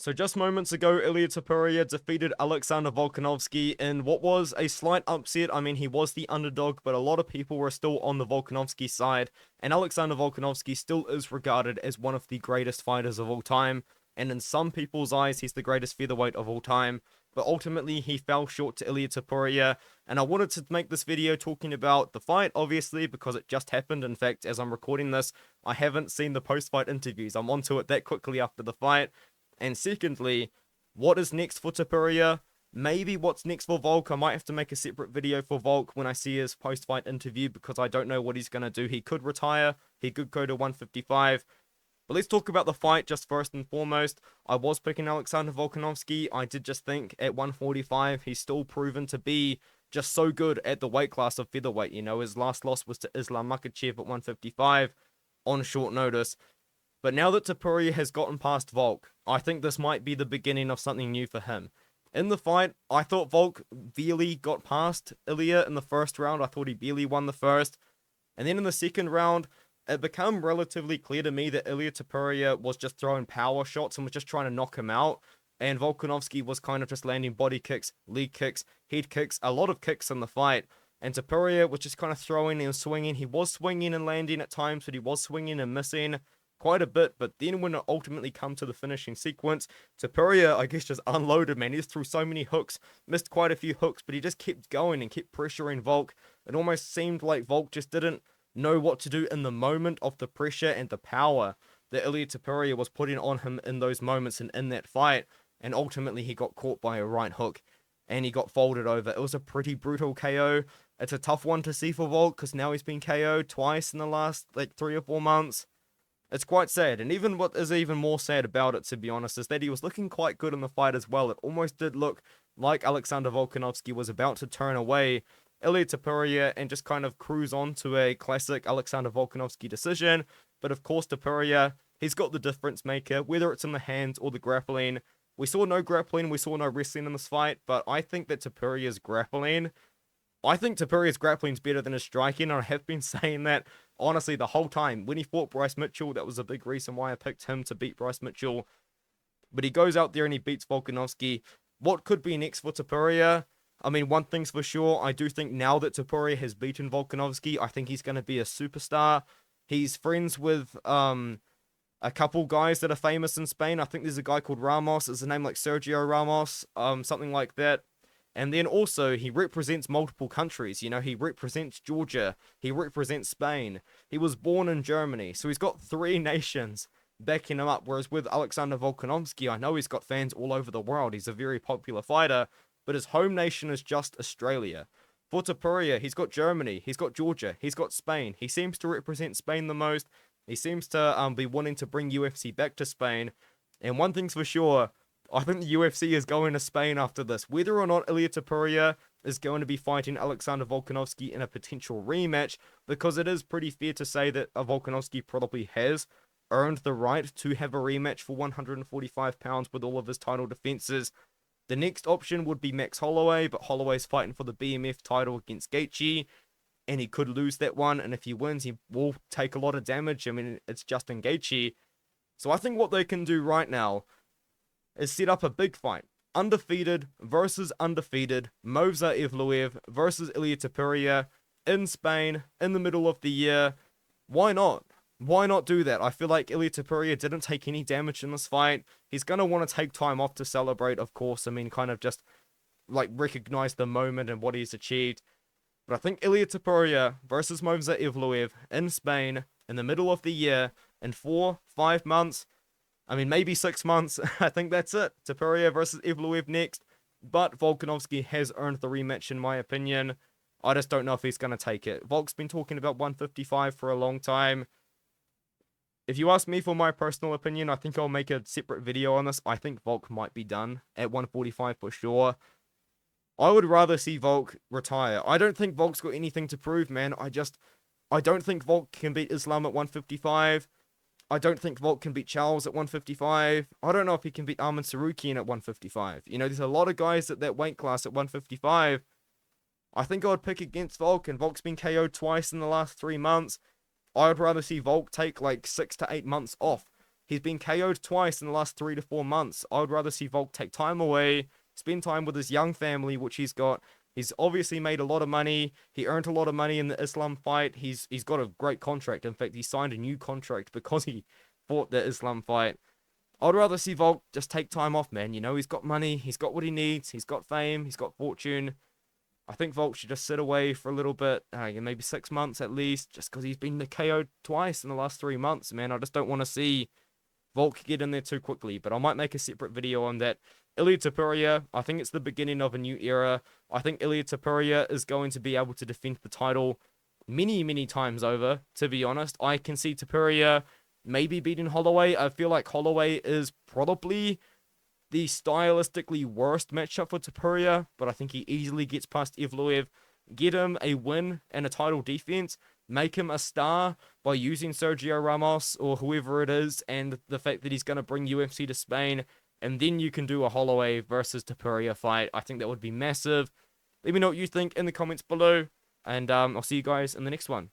So just moments ago, Ilia Topuria defeated Alexander Volkanovski in what was a slight upset. I mean, he was the underdog, but a lot of people were still on the Volkanovski side, and Alexander Volkanovski still is regarded as one of the greatest fighters of all time, and in some people's eyes, he's the greatest featherweight of all time, but ultimately he fell short to Ilia Topuria, and I wanted to make this video talking about the fight, obviously, because it just happened. In fact, as I'm recording this, I haven't seen the post-fight interviews. I'm onto it that quickly after the fight. And secondly, what is next for Topuria? Maybe what's next for Volk. I might have to make a separate video for Volk when I see his post-fight interview, because I don't know what he's going to do. He could retire. He could go to 155. But let's talk about the fight just first and foremost. I was picking Alexander Volkanovski. I did just think at 145, he's still proven to be just so good at the weight class of featherweight. You know, his last loss was to Islam Makhachev at 155 on short notice. But now that Topuria has gotten past Volk, I think this might be the beginning of something new for him. In the fight, I thought Volk barely got past Ilia in the first round. I thought he barely won the first. And then in the second round, it became relatively clear to me that Ilia Topuria was just throwing power shots and was just trying to knock him out. And Volkanovski was kind of just landing body kicks, leg kicks, head kicks, a lot of kicks in the fight. And Topuria was just kind of throwing and swinging. He was swinging and landing at times, but he was swinging and missing quite a bit. But then when it ultimately come to the finishing sequence, Topuria, I guess, just unloaded, man. He just threw so many hooks, missed quite a few hooks, but he just kept going and kept pressuring Volk. It almost seemed like Volk just didn't know what to do in the moment of the pressure and the power that Ilia Topuria was putting on him in those moments and in that fight. And ultimately he got caught by a right hook and he got folded over. It was a pretty brutal KO. It's a tough one to see for Volk because now he's been KO'd twice in the last 3 or 4 months. It's quite sad, and even what is even more sad about it, to be honest, is that he was looking quite good in the fight as well. It almost did look like Alexander Volkanovski was about to turn away Ilia Topuria and just kind of cruise on to a classic Alexander Volkanovski decision. But of course, Topuria, he's got the difference maker, whether it's in the hands or the grappling. We saw no grappling, we saw no wrestling in this fight, but I think that Topuria's grappling is better than his striking, and I have been saying that, honestly, the whole time. When he fought Bryce Mitchell, that was a big reason why I picked him to beat Bryce Mitchell. But he goes out there and he beats Volkanovski. What could be next for Topuria? I mean, one thing's for sure, I do think now that Topuria has beaten Volkanovski, I think he's going to be a superstar. He's friends with a couple guys that are famous in Spain. I think there's a guy called Ramos. Is a name like Sergio Ramos? Something like that. And then also, he represents multiple countries. You know, he represents Georgia. He represents Spain. He was born in Germany. So he's got 3 nations backing him up. Whereas with Alexander Volkanovski, I know he's got fans all over the world. He's a very popular fighter. But his home nation is just Australia. For Topuria, he's got Germany. He's got Georgia. He's got Spain. He seems to represent Spain the most. He seems to be wanting to bring UFC back to Spain. And one thing's for sure, I think the UFC is going to Spain after this. Whether or not Ilia Topuria is going to be fighting Alexander Volkanovski in a potential rematch, because it is pretty fair to say that Volkanovski probably has earned the right to have a rematch for 145 pounds with all of his title defenses. The next option would be Max Holloway, but Holloway's fighting for the BMF title against Gaethje, and he could lose that one, and if he wins, he will take a lot of damage. I mean, it's Justin Gaethje. So I think what they can do right now is set up a big fight. Undefeated versus undefeated. Movsar Evloev versus Ilia Topuria in Spain in the middle of the year. Why not? Why not do that? I feel like Ilia Topuria didn't take any damage in this fight. He's going to want to take time off to celebrate, of course. I mean, kind of just recognize the moment and what he's achieved. But I think Ilia Topuria versus Movsar Evloev in Spain in the middle of the year in 4-5 months. I mean, maybe 6 months. I think that's it. Topuria versus Evloev next. But Volkanovski has earned the rematch, in my opinion. I just don't know if he's going to take it. Volk's been talking about 155 for a long time. If you ask me for my personal opinion, I think I'll make a separate video on this. I think Volk might be done at 145 for sure. I would rather see Volk retire. I don't think Volk's got anything to prove, man. I don't think Volk can beat Islam at 155. I don't think Volk can beat Charles at 155. I don't know if he can beat Arman Sarukian at 155. You know, there's a lot of guys at that weight class at 155. I think I would pick against Volk, and Volk's been KO'd twice in the last 3 months. I would rather see Volk take 6 to 8 months off He's been KO'd twice in the last 3 to 4 months. I would rather see Volk take time away, spend time with his young family, which he's got. He's obviously made a lot of money. He earned a lot of money in the Islam fight. He's got a great contract. In fact, he signed a new contract because he fought the Islam fight. I'd rather see Volk just take time off, man. You know, he's got money. He's got what he needs. He's got fame. He's got fortune. I think Volk should just sit away for a little bit, maybe 6 months at least, just because he's been KO'd twice in the last 3 months, man. I just don't want to see Volk get in there too quickly, but I might make a separate video on that. Ilia Topuria, I think it's the beginning of a new era. I think Ilia Topuria is going to be able to defend the title many, many times over, to be honest. I can see Topuria maybe beating Holloway. I feel like Holloway is probably the stylistically worst matchup for Topuria, but I think he easily gets past Evloev. Get him a win and a title defense. Make him a star by using Sergio Ramos or whoever it is, and the fact that he's going to bring UFC to Spain, and then you can do a Holloway versus Topuria fight. I think that would be massive. Let me know what you think in the comments below, and I'll see you guys in the next one.